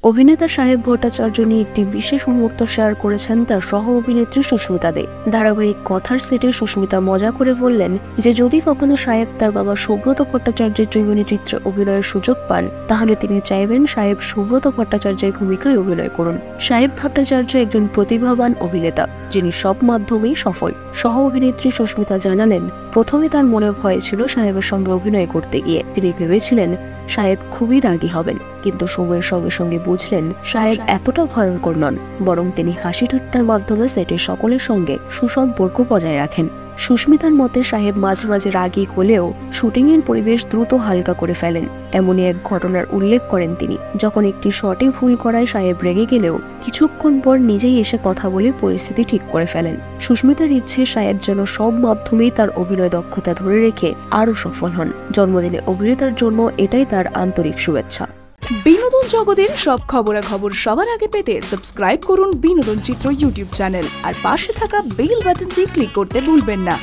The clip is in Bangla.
অভিনেতা সাহেব ভট্টাচার্য নিয়ে একটি বিশেষ মুহূর্ত শেয়ার করেছেন তার সহ অভিনেত্রী সুস্মিতা দে। ধারাবাহিক কথার সেটে সুস্মিতা মজা করে বললেন যে যদি কখনো সাহেব তার বাবা সুব্রত ভট্টাচার্যের ত্রিভুবনী চিত্রে অভিনয়ের সুযোগ পান তাহলে তিনি চাইবেন সাহেব সুব্রত ভট্টাচার্যের ভূমিকায় অভিনয় করুন। সাহেব ভট্টাচার্য একজন প্রতিভাবান অভিনেতা যিনি সব মাধ্যমেই সফল। সহ অভিনেত্রী সুস্মিতা জানালেন, প্রথমে তার মনে ভয় ছিল সাহেবের সঙ্গে অভিনয় করতে গিয়ে। তিনি ভেবেছিলেন সাহেব খুবই রাগী হবেন, কিন্তু সময়ের সঙ্গে সঙ্গে বুঝলেন সাহেব এতটা ভয়ঙ্কর নন, বরং তিনি হাসি ঠাট্টার মাধ্যমে সেটের সকলের সঙ্গে সুসম্পর্ক বজায় রাখেন। সুস্মিতার মতে সাহেব মাঝে মাঝে রাগী হলেও শুটিংয়ের পরিবেশ দ্রুত হালকা করে ফেলেন। এমনই এক ঘটনার উল্লেখ করেন তিনি, যখন একটি শটে ভুল করায় সাহেব রেগে গেলেও কিছুক্ষণ পর নিজেই এসে কথা বলে পরিস্থিতি ঠিক করে ফেলেন। সুস্মিতার ইচ্ছে সাহেব যেন সব মাধ্যমেই তার অভিনয় দক্ষতা ধরে রেখে আরও সফল হন। জন্মদিনে অভিনেতার জন্য এটাই তার আন্তরিক শুভেচ্ছা। বিনোদন জগতের সব খবরাখবর সবার আগে পেতে সাবস্ক্রাইব করুন বিনোদন চিত্র ইউটিউব চ্যানেল আর পাশে থাকা বেল বাটনটি ক্লিক করতে ভুলবেন না।